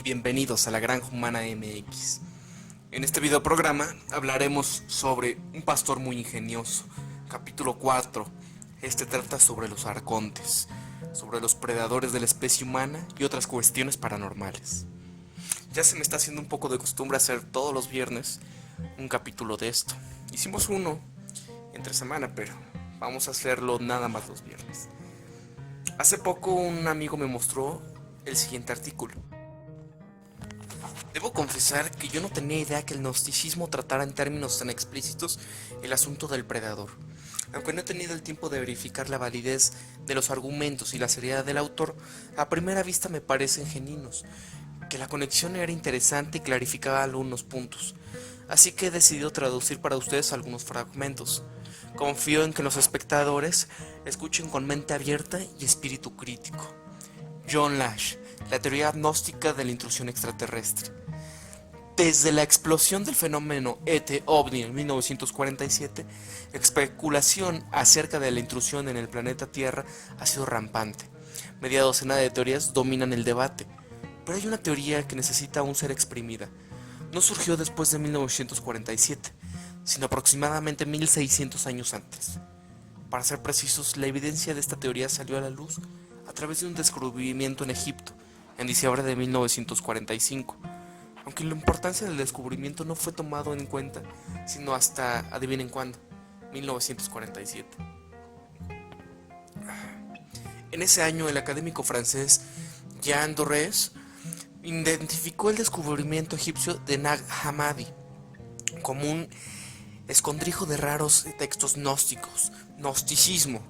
bienvenidos a la Granja Humana MX. En este videoprograma hablaremos sobre un pastor muy ingenioso. Capítulo 4. Este trata sobre los arcontes, sobre los predadores de la especie humana y otras cuestiones paranormales. Ya se me está haciendo un poco de costumbre hacer todos los viernes un capítulo de esto. Hicimos uno entre semana, pero vamos a hacerlo nada más los viernes. Hace poco un amigo me mostró el siguiente artículo. Debo confesar que yo no tenía idea que el gnosticismo tratara en términos tan explícitos el asunto del predador. Aunque no he tenido el tiempo de verificar la validez de los argumentos y la seriedad del autor, a primera vista me parecen genuinos, que la conexión era interesante y clarificaba algunos puntos. Así que he decidido traducir para ustedes algunos fragmentos. Confío en que los espectadores escuchen con mente abierta y espíritu crítico. John Lash, la teoría gnóstica de la intrusión extraterrestre. Desde la explosión del fenómeno ET-OVNI en 1947, la especulación acerca de la intrusión en el planeta Tierra ha sido rampante. Media docena de teorías dominan el debate, pero hay una teoría que necesita aún ser exprimida. No surgió después de 1947, sino aproximadamente 1600 años antes. Para ser precisos, la evidencia de esta teoría salió a la luz a través de un descubrimiento en Egipto, en diciembre de 1945. Aunque la importancia del descubrimiento no fue tomado en cuenta, sino hasta, adivinen cuándo, 1947. En ese año, el académico francés Jean Dorés identificó el descubrimiento egipcio de Nag Hammadi como un escondrijo de raros textos gnósticos. Gnosticismo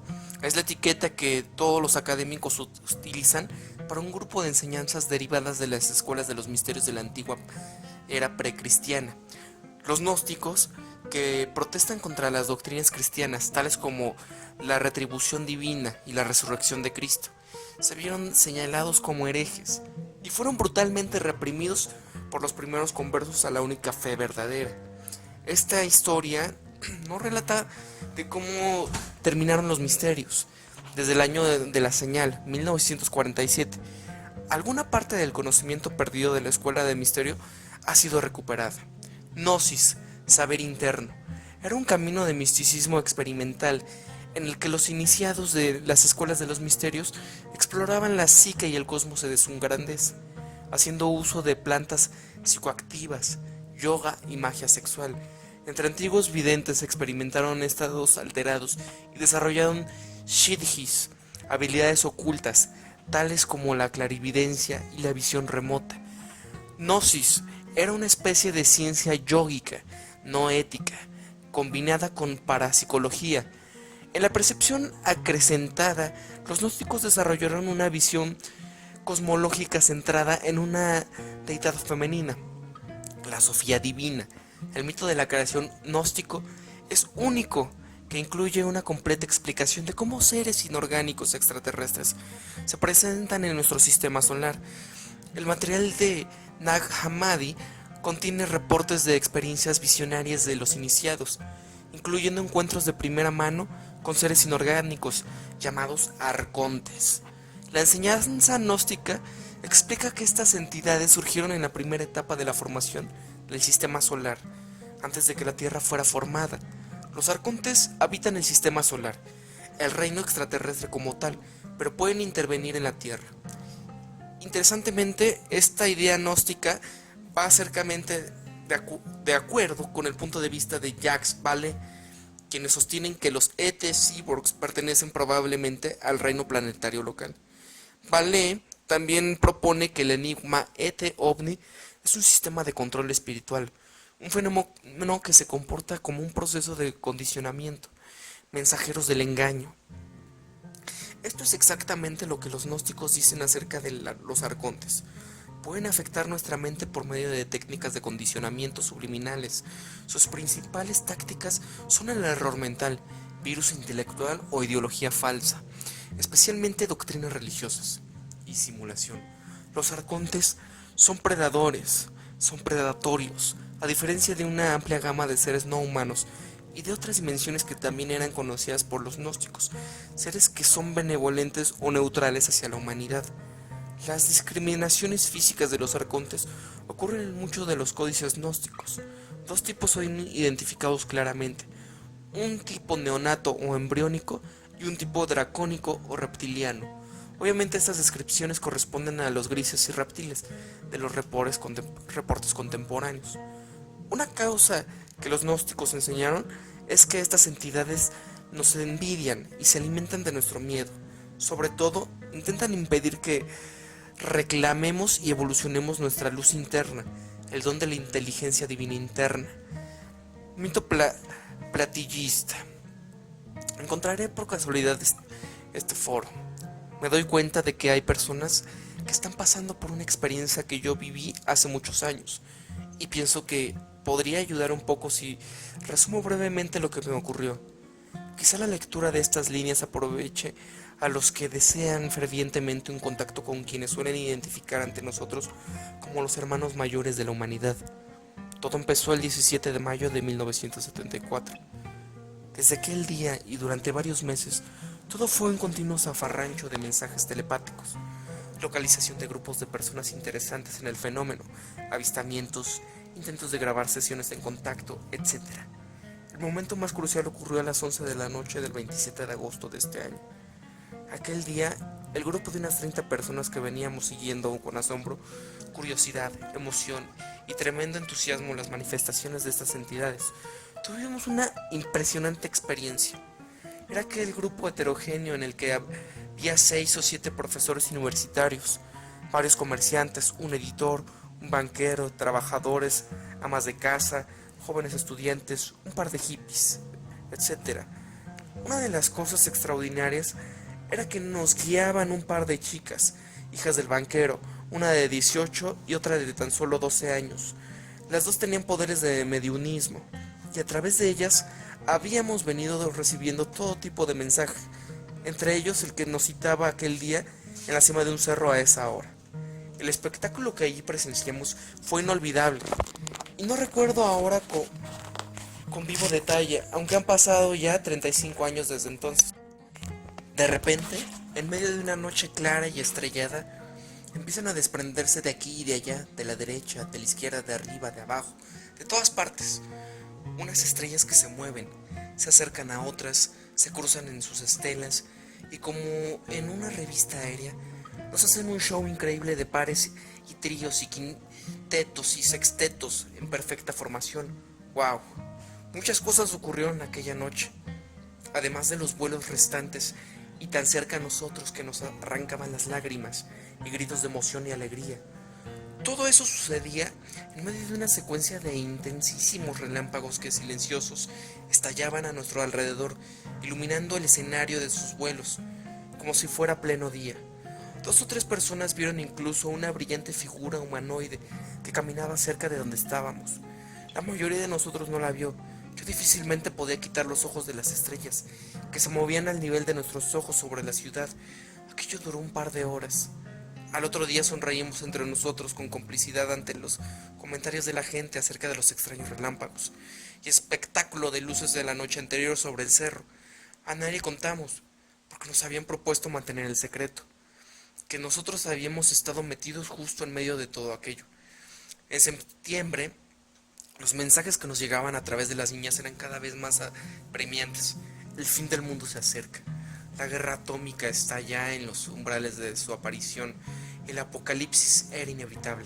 es la etiqueta que todos los académicos utilizan para un grupo de enseñanzas derivadas de las escuelas de los misterios de la antigua era precristiana. Los gnósticos, que protestan contra las doctrinas cristianas, tales como la retribución divina y la resurrección de Cristo, se vieron señalados como herejes y fueron brutalmente reprimidos por los primeros conversos a la única fe verdadera. Esta historia no relata de cómo terminaron los misterios. Desde el año de la señal, 1947, alguna parte del conocimiento perdido de la escuela de misterio ha sido recuperada. Gnosis, saber interno, era un camino de misticismo experimental en el que los iniciados de las escuelas de los misterios exploraban la psique y el cosmos de su grandeza, haciendo uso de plantas psicoactivas, yoga y magia sexual. Entre antiguos videntes experimentaron estados alterados y desarrollaron siddhis, habilidades ocultas, tales como la clarividencia y la visión remota. Gnosis era una especie de ciencia yógica, no ética, combinada con parapsicología. En la percepción acrecentada, los gnósticos desarrollaron una visión cosmológica centrada en una deidad femenina, la Sofía Divina. El mito de la creación gnóstico es único, que incluye una completa explicación de cómo seres inorgánicos extraterrestres se presentan en nuestro sistema solar. El material de Nag Hammadi contiene reportes de experiencias visionarias de los iniciados, incluyendo encuentros de primera mano con seres inorgánicos llamados arcontes. La enseñanza gnóstica explica que estas entidades surgieron en la primera etapa de la formación del sistema solar, antes de que la Tierra fuera formada. Los arcontes habitan el sistema solar, el reino extraterrestre como tal, pero pueden intervenir en la Tierra. Interesantemente, esta idea gnóstica va cercamente de acuerdo con el punto de vista de Jacques Vallée, quienes sostienen que los ET cyborgs pertenecen probablemente al reino planetario local. Vallée también propone que el enigma ET-OVNI es un sistema de control espiritual, un fenómeno que se comporta como un proceso de condicionamiento, mensajeros del engaño. Esto es exactamente lo que los gnósticos dicen acerca de los arcontes. Pueden afectar nuestra mente por medio de técnicas de condicionamiento subliminales. Sus principales tácticas son el error mental, virus intelectual o ideología falsa, especialmente doctrinas religiosas y simulación. Los arcontes son predadores, son predatorios, a diferencia de una amplia gama de seres no humanos y de otras dimensiones que también eran conocidas por los gnósticos, seres que son benevolentes o neutrales hacia la humanidad. Las discriminaciones físicas de los arcontes ocurren en muchos de los códices gnósticos. Dos tipos son identificados claramente: un tipo neonato o embriónico y un tipo dracónico o reptiliano. Obviamente estas descripciones corresponden a los grises y reptiles de los reportes contemporáneos. Una causa que los gnósticos enseñaron es que estas entidades nos envidian y se alimentan de nuestro miedo. Sobre todo, intentan impedir que reclamemos y evolucionemos nuestra luz interna, el don de la inteligencia divina interna. Mito platillista. Encontraré por casualidad este foro. Me doy cuenta de que hay personas que están pasando por una experiencia que yo viví hace muchos años, y pienso que podría ayudar un poco si resumo brevemente lo que me ocurrió. Quizá la lectura de estas líneas aproveche a los que desean fervientemente un contacto con quienes suelen identificar ante nosotros como los hermanos mayores de la humanidad. Todo empezó el 17 de mayo de 1974. Desde aquel día y durante varios meses, todo fue un continuo zafarrancho de mensajes telepáticos, localización de grupos de personas interesantes en el fenómeno, avistamientos, intentos de grabar sesiones en contacto, etc. El momento más crucial ocurrió a las 11 de la noche del 27 de agosto de este año. Aquel día, el grupo de unas 30 personas que veníamos siguiendo con asombro, curiosidad, emoción y tremendo entusiasmo las manifestaciones de estas entidades, tuvimos una impresionante experiencia. Era aquel grupo heterogéneo en el que había 6 o 7 profesores universitarios, varios comerciantes, un editor, un banquero, trabajadores, amas de casa, jóvenes estudiantes, un par de hippies, etc. Una de las cosas extraordinarias era que nos guiaban un par de chicas, hijas del banquero, una de 18 y otra de tan solo 12 años. Las dos tenían poderes de mediunismo, y a través de ellas habíamos venido recibiendo todo tipo de mensajes, entre ellos el que nos citaba aquel día en la cima de un cerro a esa hora. El espectáculo que allí presenciamos fue inolvidable, y no recuerdo ahora con vivo detalle, aunque han pasado ya 35 años desde entonces. De repente, en medio de una noche clara y estrellada, empiezan a desprenderse de aquí y de allá, de la derecha, de la izquierda, de arriba, de abajo, de todas partes, unas estrellas que se mueven, se acercan a otras, se cruzan en sus estelas, y como en una revista aérea, nos hacen un show increíble de pares y tríos y quintetos y sextetos en perfecta formación. ¡Wow! Muchas cosas ocurrieron aquella noche, además de los vuelos restantes, y tan cerca a nosotros que nos arrancaban las lágrimas y gritos de emoción y alegría. Todo eso sucedía en medio de una secuencia de intensísimos relámpagos que silenciosos estallaban a nuestro alrededor, iluminando el escenario de sus vuelos, como si fuera pleno día. 2 o 3 personas vieron incluso una brillante figura humanoide que caminaba cerca de donde estábamos. La mayoría de nosotros no la vio. Yo difícilmente podía quitar los ojos de las estrellas, que se movían al nivel de nuestros ojos sobre la ciudad. Aquello duró un par de horas. Al otro día sonreímos entre nosotros con complicidad ante los comentarios de la gente acerca de los extraños relámpagos y espectáculo de luces de la noche anterior sobre el cerro. A nadie contamos, porque nos habían propuesto mantener el secreto, que nosotros habíamos estado metidos justo en medio de todo aquello. En septiembre, los mensajes que nos llegaban a través de las niñas eran cada vez más apremiantes. El fin del mundo se acerca. La guerra atómica está ya en los umbrales de su aparición. El apocalipsis era inevitable.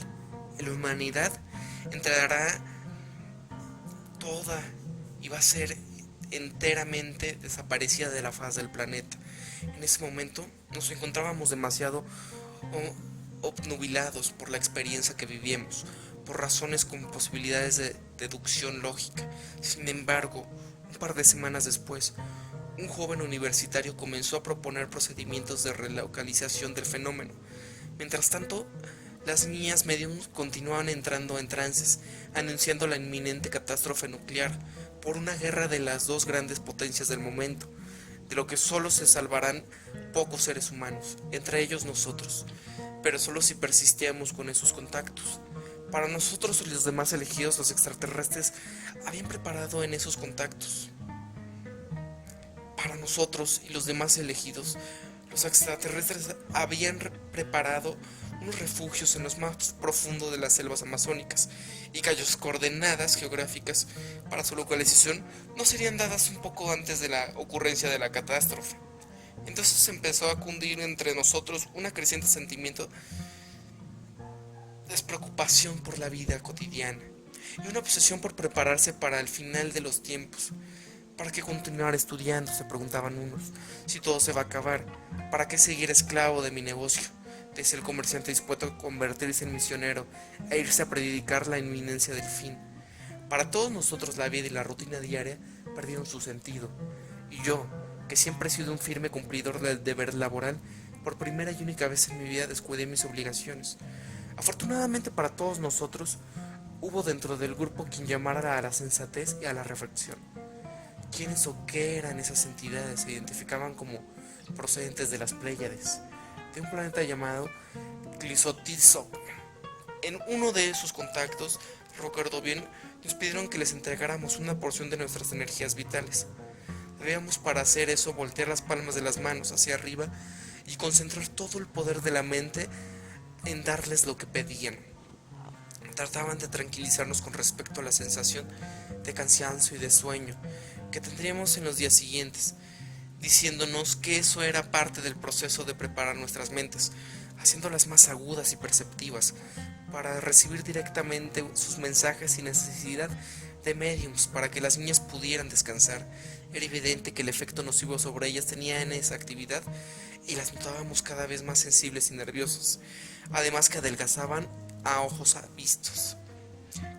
La humanidad entrará toda y va a ser enteramente desaparecida de la faz del planeta. En ese momento nos encontrábamos demasiado obnubilados por la experiencia que vivíamos, por razones con posibilidades de deducción lógica. Sin embargo, un par de semanas después, un joven universitario comenzó a proponer procedimientos de relocalización del fenómeno. Mientras tanto, las niñas mediums continuaban entrando en trances, anunciando la inminente catástrofe nuclear por una guerra de las dos grandes potencias del momento, de lo que solo se salvarán pocos seres humanos, entre ellos nosotros, pero solo si persistíamos con esos contactos. Para nosotros y los demás elegidos, los extraterrestres habían preparado en esos contactos. Para nosotros y los demás elegidos, los extraterrestres habían preparado unos refugios en los más profundos de las selvas amazónicas, y cuyas coordenadas geográficas para su localización no serían dadas un poco antes de la ocurrencia de la catástrofe. Entonces empezó a cundir entre nosotros un creciente sentimiento de despreocupación por la vida cotidiana y una obsesión por prepararse para el final de los tiempos. ¿Para qué continuar estudiando?, se preguntaban unos, si todo se va a acabar. ¿Para qué seguir esclavo de mi negocio?, decía el comerciante dispuesto a convertirse en misionero e irse a predicar la inminencia del fin. Para todos nosotros la vida y la rutina diaria perdieron su sentido, y yo, que siempre he sido un firme cumplidor del deber laboral, por primera y única vez en mi vida descuidé mis obligaciones. Afortunadamente para todos nosotros, hubo dentro del grupo quien llamara a la sensatez y a la reflexión. ¿Quiénes o qué eran esas entidades? Se identificaban como procedentes de las Pléyades, de un planeta llamado Tlixochtizop. En uno de sus contactos, recuerdo bien, nos pidieron que les entregáramos una porción de nuestras energías vitales. Debíamos para hacer eso voltear las palmas de las manos hacia arriba y concentrar todo el poder de la mente en darles lo que pedían. Trataban de tranquilizarnos con respecto a la sensación de cansancio y de sueño que tendríamos en los días siguientes, diciéndonos que eso era parte del proceso de preparar nuestras mentes, haciéndolas más agudas y perceptivas, para recibir directamente sus mensajes sin necesidad de mediums, para que las niñas pudieran descansar. Era evidente que el efecto nocivo sobre ellas tenía en esa actividad y las notábamos cada vez más sensibles y nerviosas, además que adelgazaban a ojos vistos.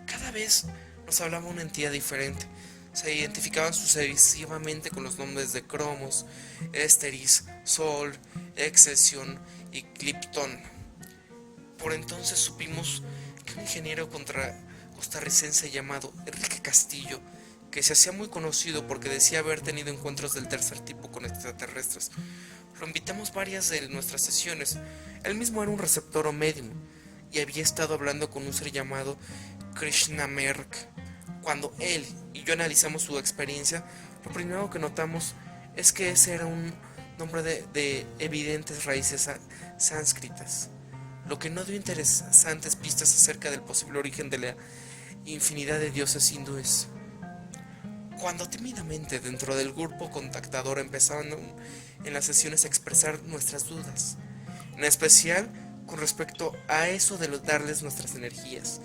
Cada vez nos hablaba una entidad diferente. Se identificaban sucesivamente con los nombres de Cromos, Ésteris, Sol, Excelsión y Cliptón. Por entonces supimos que un ingeniero costarricense llamado Enrique Castillo, que se hacía muy conocido porque decía haber tenido encuentros del tercer tipo con extraterrestres, lo invitamos varias de nuestras sesiones. Él mismo era un receptor o medium y había estado hablando con un ser llamado Krishnamerk. Cuando él y yo analizamos su experiencia, lo primero que notamos es que ese era un nombre de evidentes raíces sánscritas, lo que no dio interesantes pistas acerca del posible origen de la infinidad de dioses hindúes. Cuando tímidamente dentro del grupo contactador empezaban en las sesiones a expresar nuestras dudas, en especial con respecto a eso de darles nuestras energías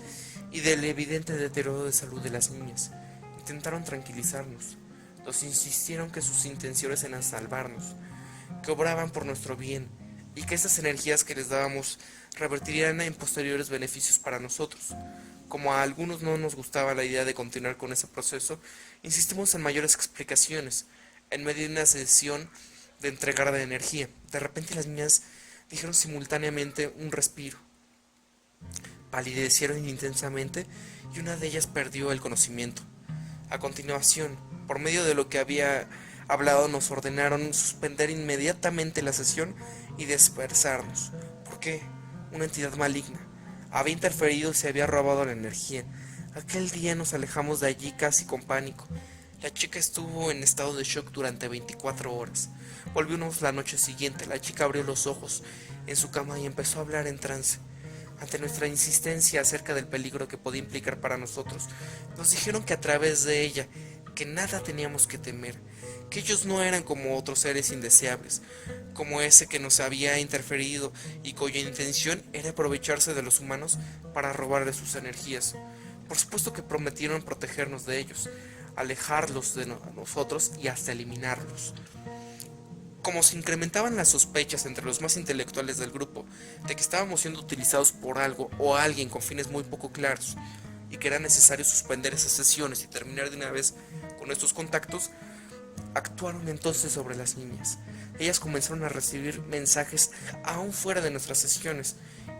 y del evidente deterioro de salud de las niñas, intentaron tranquilizarnos. Nos insistieron que sus intenciones eran salvarnos, que obraban por nuestro bien y que esas energías que les dábamos revertirían en posteriores beneficios para nosotros. Como a algunos no nos gustaba la idea de continuar con ese proceso, insistimos en mayores explicaciones. En medio de una sesión de entrega de energía, de repente las niñas dijeron simultáneamente un respiro. Palidecieron intensamente y una de ellas perdió el conocimiento. A continuación, por medio de lo que había hablado, nos ordenaron suspender inmediatamente la sesión y dispersarnos. ¿Por qué? Una entidad maligna había interferido y se había robado la energía. Aquel día nos alejamos de allí casi con pánico. La chica estuvo en estado de shock durante 24 horas. Volvimos la noche siguiente. La chica abrió los ojos en su cama y empezó a hablar en trance. Ante nuestra insistencia acerca del peligro que podía implicar para nosotros, nos dijeron que a través de ella, que nada teníamos que temer, que ellos no eran como otros seres indeseables, como ese que nos había interferido y cuya intención era aprovecharse de los humanos para robarles sus energías. Por supuesto que prometieron protegernos de ellos, alejarlos de nosotros y hasta eliminarlos. Como se incrementaban las sospechas entre los más intelectuales del grupo de que estábamos siendo utilizados por algo o alguien con fines muy poco claros y que era necesario suspender esas sesiones y terminar de una vez con estos contactos, actuaron entonces sobre las niñas. Ellas comenzaron a recibir mensajes aún fuera de nuestras sesiones,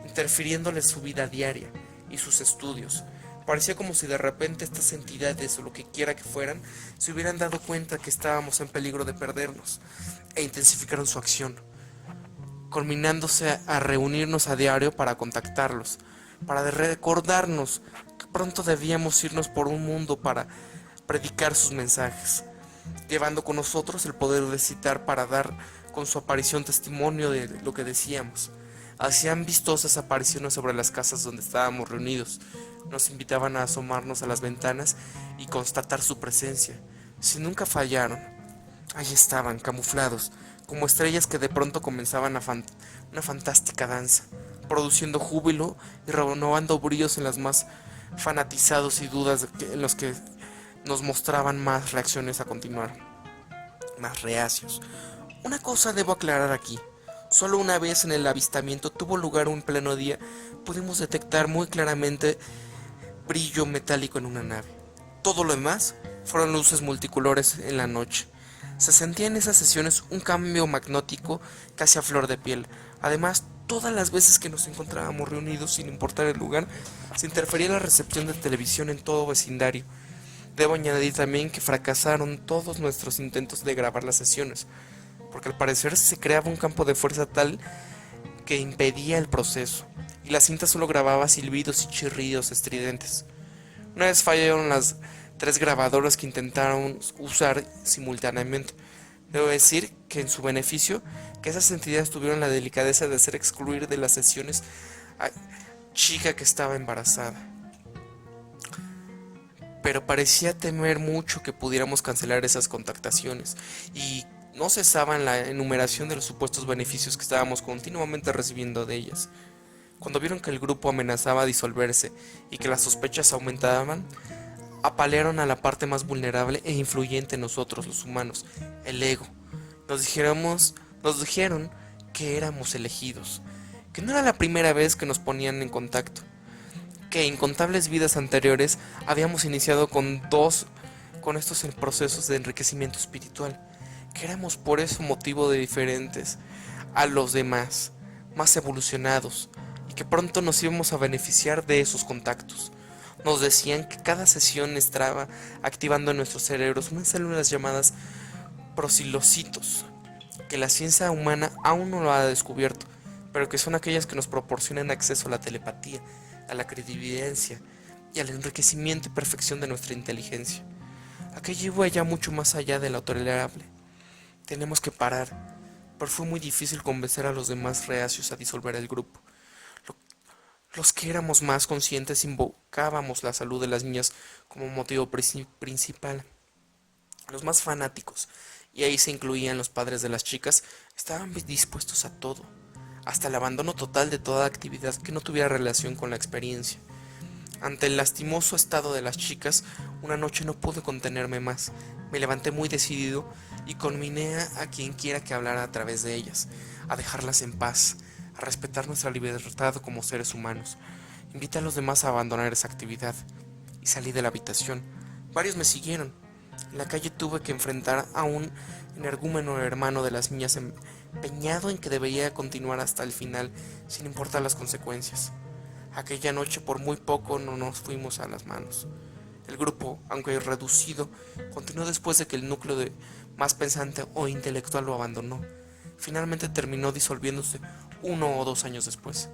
interfiriéndoles su vida diaria y sus estudios. Parecía como si de repente estas entidades o lo que quiera que fueran se hubieran dado cuenta que estábamos en peligro de perdernos e intensificaron su acción, culminándose a reunirnos a diario para contactarlos, para recordarnos que pronto debíamos irnos por un mundo para predicar sus mensajes, llevando con nosotros el poder de citar para dar con su aparición testimonio de lo que decíamos. Hacían vistosas apariciones sobre las casas donde estábamos reunidos. Nos invitaban a asomarnos a las ventanas y constatar su presencia. Si nunca fallaron, ahí estaban, camuflados, como estrellas que de pronto comenzaban una fantástica danza, produciendo júbilo y renovando brillos en las más fanatizados y dudas en los que nos mostraban más reacciones a continuar, más reacios. Una cosa debo aclarar aquí. Solo una vez en el avistamiento tuvo lugar un pleno día, pudimos detectar muy claramente brillo metálico en una nave. Todo lo demás fueron luces multicolores en la noche. Se sentía en esas sesiones un cambio magnético casi a flor de piel. Además, todas las veces que nos encontrábamos reunidos, sin importar el lugar, se interfería la recepción de televisión en todo vecindario. Debo añadir también que fracasaron todos nuestros intentos de grabar las sesiones, porque al parecer se creaba un campo de fuerza tal que impedía el proceso, y la cinta solo grababa silbidos y chirridos estridentes. Una vez fallaron las 3 grabadoras que intentaron usar simultáneamente. Debo decir que en su beneficio, que esas entidades tuvieron la delicadeza de hacer excluir de las sesiones a chica que estaba embarazada. Pero parecía temer mucho que pudiéramos cancelar esas contactaciones, y no cesaba en la enumeración de los supuestos beneficios que estábamos continuamente recibiendo de ellas. Cuando vieron que el grupo amenazaba disolverse y que las sospechas aumentaban, apalearon a la parte más vulnerable e influyente en nosotros, los humanos, el ego. Nos dijeron que éramos elegidos, que no era la primera vez que nos ponían en contacto, que incontables vidas anteriores habíamos iniciado con estos procesos de enriquecimiento espiritual, que éramos por ese motivo de diferentes a los demás, más evolucionados, y que pronto nos íbamos a beneficiar de esos contactos. Nos decían que cada sesión estaba activando en nuestros cerebros unas células llamadas prosilocitos, que la ciencia humana aún no lo ha descubierto, pero que son aquellas que nos proporcionan acceso a la telepatía, a la credibilidad y al enriquecimiento y perfección de nuestra inteligencia. Aquello iba ya mucho más allá de lo tolerable. Tenemos que parar, pero fue muy difícil convencer a los demás reacios a disolver el grupo. Los que éramos más conscientes invocábamos la salud de las niñas como motivo principal. Los más fanáticos, y ahí se incluían los padres de las chicas, estaban dispuestos a todo, hasta el abandono total de toda actividad que no tuviera relación con la experiencia. Ante el lastimoso estado de las chicas, una noche no pude contenerme más. Me levanté muy decidido y conminé a quien quiera que hablara a través de ellas, a dejarlas en paz, a respetar nuestra libertad como seres humanos. Invité a los demás a abandonar esa actividad y salí de la habitación. Varios me siguieron. En la calle tuve que enfrentar a un energúmeno hermano de las niñas empeñado en que debería continuar hasta el final, sin importar las consecuencias. Aquella noche por muy poco no nos fuimos a las manos. El grupo, aunque reducido, continuó después de que el núcleo más pensante o intelectual lo abandonó. Finalmente terminó disolviéndose 1 o 2 años después.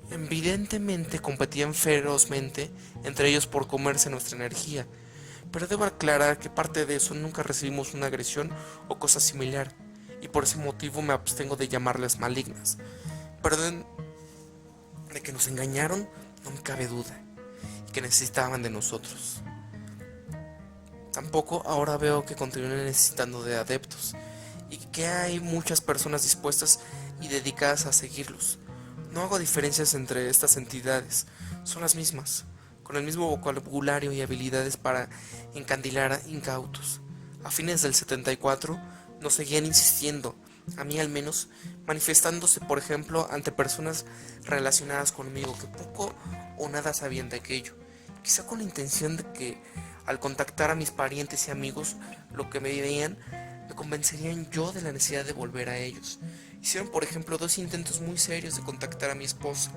Evidentemente competían ferozmente entre ellos por comerse nuestra energía, pero debo aclarar que parte de eso nunca recibimos una agresión o cosa similar, y por ese motivo me abstengo de llamarlas malignas. Perdón, de que nos engañaron no me cabe duda, y que necesitaban de nosotros. Tampoco ahora veo que continúen necesitando de adeptos, y que hay muchas personas dispuestas y dedicadas a seguirlos. No hago diferencias entre estas entidades, son las mismas, con el mismo vocabulario y habilidades para encandilar a incautos. A fines del 74 nos seguían insistiendo, a mí al menos, manifestándose por ejemplo ante personas relacionadas conmigo que poco o nada sabían de aquello, quizá con la intención de que al contactar a mis parientes y amigos, lo que me veían, me convencerían yo de la necesidad de volver a ellos. Hicieron por ejemplo 2 intentos muy serios de contactar a mi esposa,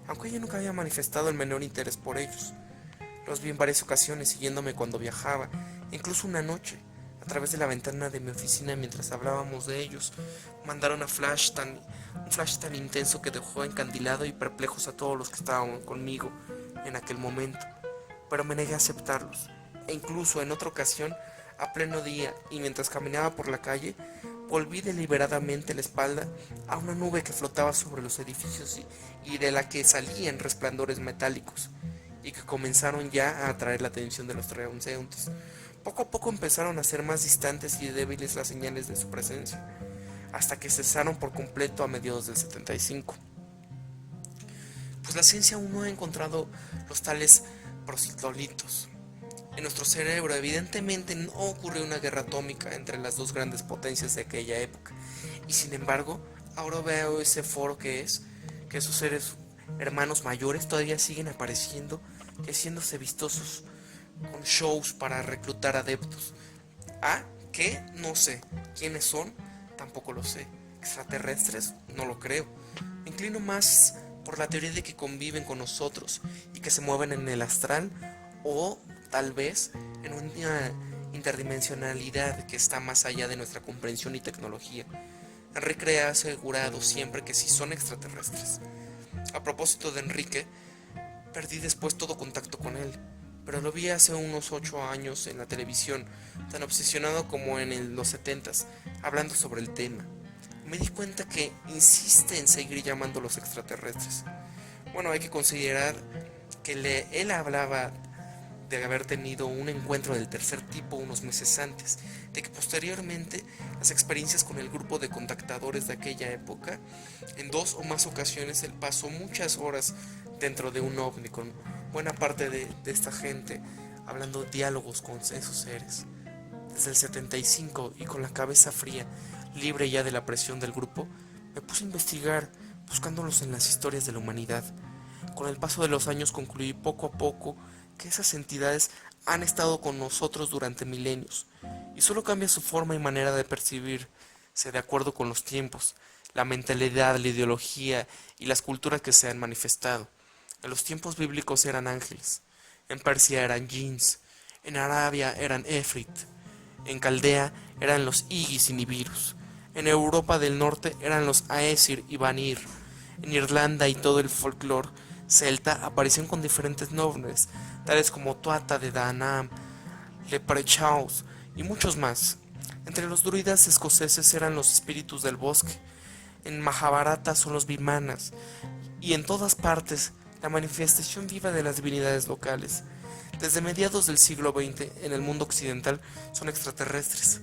aunque ella nunca había manifestado el menor interés por ellos. Los vi en varias ocasiones siguiéndome cuando viajaba, incluso una noche, a través de la ventana de mi oficina mientras hablábamos de ellos. Mandaron un flash tan intenso que dejó encandilado y perplejos a todos los que estaban conmigo en aquel momento, pero me negué a aceptarlos. E incluso en otra ocasión, a pleno día y mientras caminaba por la calle, Volví deliberadamente la espalda a una nube que flotaba sobre los edificios y de la que salían resplandores metálicos y que comenzaron ya a atraer la atención de los transeúntes. Poco a poco empezaron a ser más distantes y débiles las señales de su presencia, hasta que cesaron por completo a mediados del 75. Pues la ciencia aún no ha encontrado los tales prositolitos. En nuestro cerebro evidentemente no ocurrió una guerra atómica entre las dos grandes potencias de aquella época, y sin embargo ahora veo ese foro que esos seres hermanos mayores todavía siguen apareciendo y haciéndose vistosos con shows para reclutar adeptos. ¿Qué? No sé. ¿Quiénes son? Tampoco lo sé. ¿Extraterrestres? No lo creo. Me inclino más por la teoría de que conviven con nosotros y que se mueven en el astral o tal vez en una interdimensionalidad que está más allá de nuestra comprensión y tecnología. Enrique ha asegurado siempre que sí son extraterrestres. A propósito de Enrique, perdí después todo contacto con él, pero lo vi hace unos 8 años en la televisión, tan obsesionado como en los 70s, hablando sobre el tema. Me di cuenta que insiste en seguir llamando a los extraterrestres. Bueno, hay que considerar que él hablaba de haber tenido un encuentro del tercer tipo unos meses antes, de que posteriormente las experiencias con el grupo de contactadores de aquella época, en 2 o más ocasiones él pasó muchas horas dentro de un ovni con buena parte de esta gente, hablando diálogos con esos seres. Desde el 75 y con la cabeza fría, libre ya de la presión del grupo, me puse a investigar, buscándolos en las historias de la humanidad. Con el paso de los años concluí poco a poco que esas entidades han estado con nosotros durante milenios, y solo cambia su forma y manera de percibirse de acuerdo con los tiempos, la mentalidad, la ideología y las culturas que se han manifestado. En los tiempos bíblicos eran ángeles, en Persia eran jinns, en Arabia eran Efrit, en Caldea eran los Igis y Nibiros, en Europa del Norte eran los Aesir y Vanir, en Irlanda y todo el folclore celta aparecían con diferentes nombres, tales como Tuatha de Danann, Leprechaun y muchos más. Entre los druidas escoceses eran los espíritus del bosque, en Mahabharata son los Vimanas, y en todas partes la manifestación viva de las divinidades locales. Desde mediados del siglo XX, en el mundo occidental, son extraterrestres.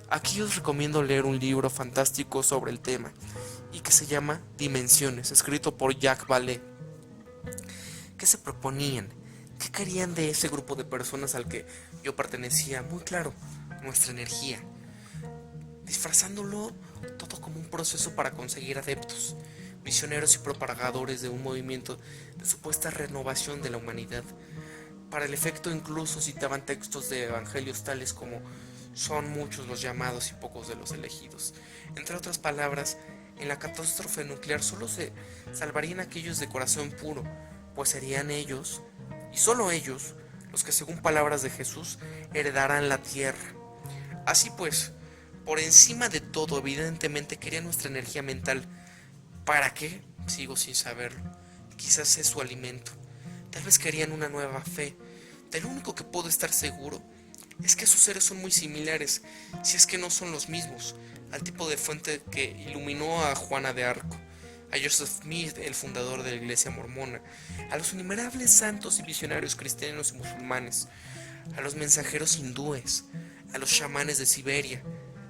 Aquí os recomiendo leer un libro fantástico sobre el tema, y que se llama Dimensiones, escrito por Jacques Vallée. ¿Qué se proponían? ¿Qué querían de ese grupo de personas al que yo pertenecía? Muy claro, nuestra energía. Disfrazándolo todo como un proceso para conseguir adeptos, misioneros y propagadores de un movimiento de supuesta renovación de la humanidad. Para el efecto incluso citaban textos de evangelios tales como son muchos los llamados y pocos de los elegidos. Entre otras palabras, en la catástrofe nuclear solo se salvarían aquellos de corazón puro, pues serían ellos, y solo ellos, los que según palabras de Jesús heredarán la tierra. Así pues, por encima de todo, evidentemente querían nuestra energía mental. ¿Para qué? Sigo sin saberlo. Quizás es su alimento. Tal vez querían una nueva fe. De lo único que puedo estar seguro es que sus seres son muy similares, si es que no son los mismos, al tipo de fuente que iluminó a Juana de Arco, a Joseph Smith, el fundador de la iglesia mormona, a los innumerables santos y visionarios cristianos y musulmanes, a los mensajeros hindúes, a los chamanes de Siberia,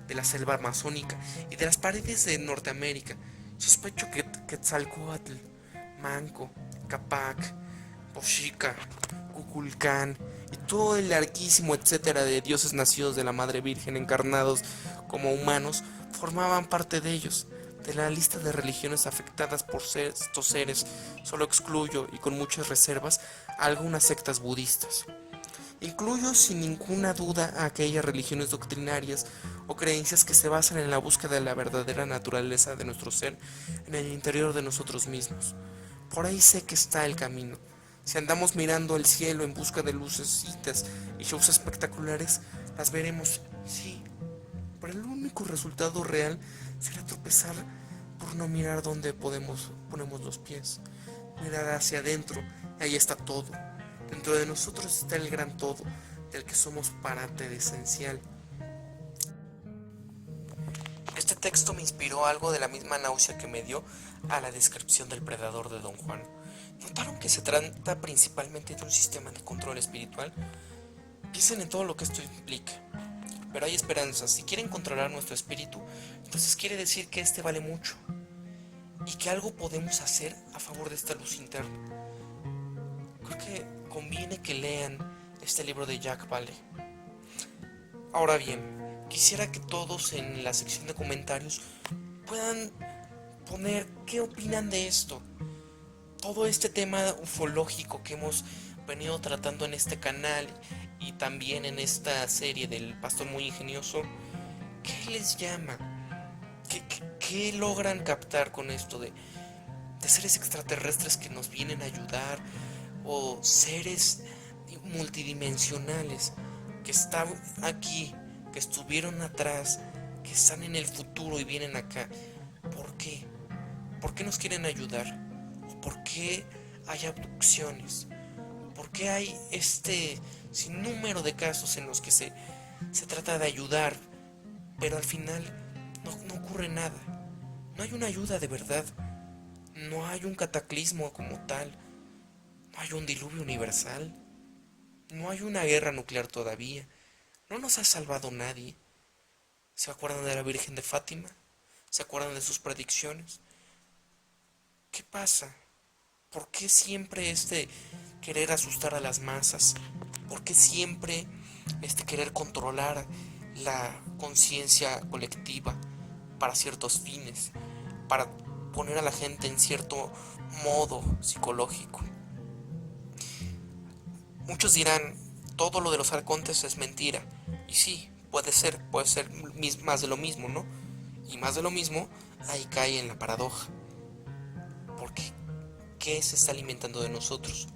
de la selva amazónica y de las paredes de Norteamérica. Sospecho que Quetzalcóatl, Manco, Capac, Pochica, Kukulcán y todo el larguísimo etcétera de dioses nacidos de la Madre Virgen encarnados como humanos formaban parte de ellos. De la lista de religiones afectadas por estos seres solo excluyo, y con muchas reservas, a algunas sectas budistas. Incluyo sin ninguna duda a aquellas religiones doctrinarias o creencias que se basan en la búsqueda de la verdadera naturaleza de nuestro ser en el interior de nosotros mismos. Por ahí sé que está el camino. Si andamos mirando el cielo en busca de lucecitas y shows espectaculares, las veremos, sí, pero el único resultado real será tropezar por no mirar dónde ponemos los pies, mirar hacia adentro, y ahí está todo. Dentro de nosotros está el gran todo, del que somos parte esencial. texto me inspiró algo de la misma náusea que me dio a la descripción del predador de Don Juan. ¿Notaron que se trata principalmente de un sistema de control espiritual? Piensen en todo lo que esto implica. Pero hay esperanza. Si quieren controlar nuestro espíritu, entonces quiere decir que este vale mucho y que algo podemos hacer a favor de esta luz interna. Creo que conviene que lean este libro de Jack Vale. Ahora bien, quisiera que todos en la sección de comentarios puedan poner qué opinan de esto. Todo este tema ufológico que hemos venido tratando en este canal y también en esta serie del Pastor Muy Ingenioso, ¿qué les llama? ¿Qué logran captar con esto de seres extraterrestres que nos vienen a ayudar, o seres multidimensionales que están aquí, que estuvieron atrás, que están en el futuro y vienen acá? ¿Por qué? ¿Por qué nos quieren ayudar? ¿Por qué hay abducciones? ¿Por qué hay este sinnúmero de casos en los que se trata de ayudar, pero al final no ocurre nada? No hay una ayuda de verdad. No hay un cataclismo como tal. No hay un diluvio universal. No hay una guerra nuclear todavía. No nos ha salvado nadie. ¿Se acuerdan de la Virgen de Fátima? ¿Se acuerdan de sus predicciones? ¿Qué pasa? ¿Por qué siempre querer asustar a las masas? ¿Por qué siempre querer controlar la conciencia colectiva para ciertos fines? Para poner a la gente en cierto modo psicológico. Muchos dirán, todo lo de los arcontes es mentira. Y sí, puede ser más de lo mismo, ¿no? Y más de lo mismo, ahí cae en la paradoja. Porque ¿qué se está alimentando de nosotros?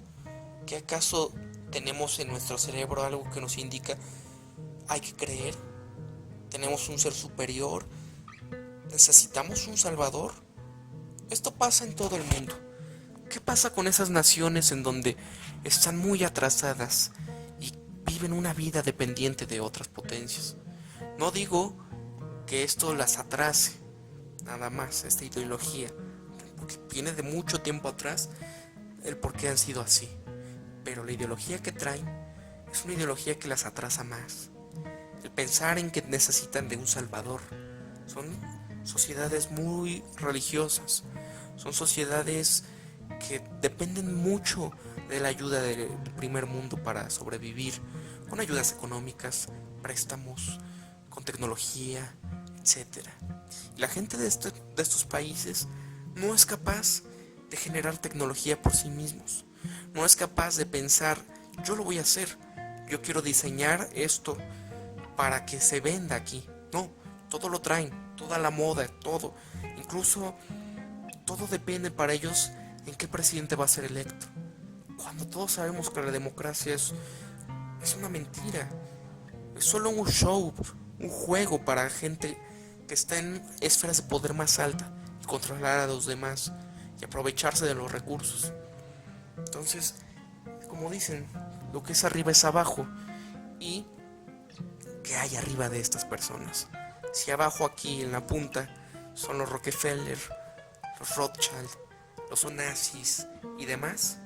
¿Qué acaso tenemos en nuestro cerebro algo que nos indica hay que creer? ¿Tenemos un ser superior? ¿Necesitamos un salvador? Esto pasa en todo el mundo. ¿Qué pasa con esas naciones en donde están muy atrasadas y viven una vida dependiente de otras potencias? No digo que esto las atrase, nada más, esta ideología, porque viene de mucho tiempo atrás el por qué han sido así. Pero la ideología que traen es una ideología que las atrasa más. El pensar en que necesitan de un salvador. Son sociedades muy religiosas. Son sociedades que dependen mucho de la ayuda del primer mundo para sobrevivir, con ayudas económicas, préstamos, con tecnología, etc. Y la gente de estos países no es capaz de generar tecnología por sí mismos. No es capaz de pensar, yo lo voy a hacer, yo quiero diseñar esto para que se venda aquí. No, todo lo traen, toda la moda, todo. Incluso todo depende para ellos en qué presidente va a ser electo. Cuando todos sabemos que la democracia es una mentira. Es solo un show, un juego para gente que está en esferas de poder más alta, controlar a los demás y aprovecharse de los recursos. Entonces, como dicen, lo que es arriba es abajo. ¿Y qué hay arriba de estas personas? Si abajo aquí en la punta son los Rockefeller, los Rothschild, los Onassis y demás,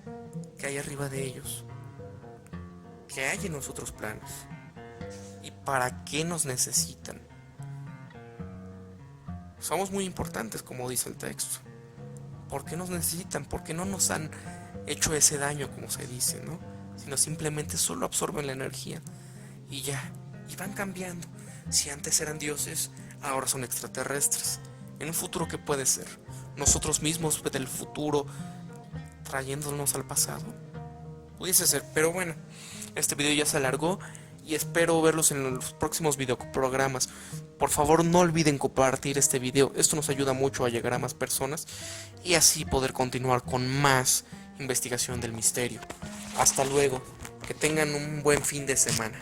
¿qué hay arriba de ellos? ¿Qué hay en los otros planos? ¿Y para qué nos necesitan? Somos muy importantes, como dice el texto. ¿Por qué nos necesitan? ¿Por qué no nos han hecho ese daño, como se dice, ¿no? Sino simplemente solo absorben la energía y ya, y van cambiando. Si antes eran dioses, ahora son extraterrestres. En un futuro, ¿qué puede ser? Nosotros mismos del futuro trayéndonos al pasado. Pudiese ser, pero bueno, este video ya se alargó y espero verlos en los próximos videoprogramas. Por favor, no olviden compartir este video. Esto nos ayuda mucho a llegar a más personas y así poder continuar con más investigación del misterio. Hasta luego. Que tengan un buen fin de semana.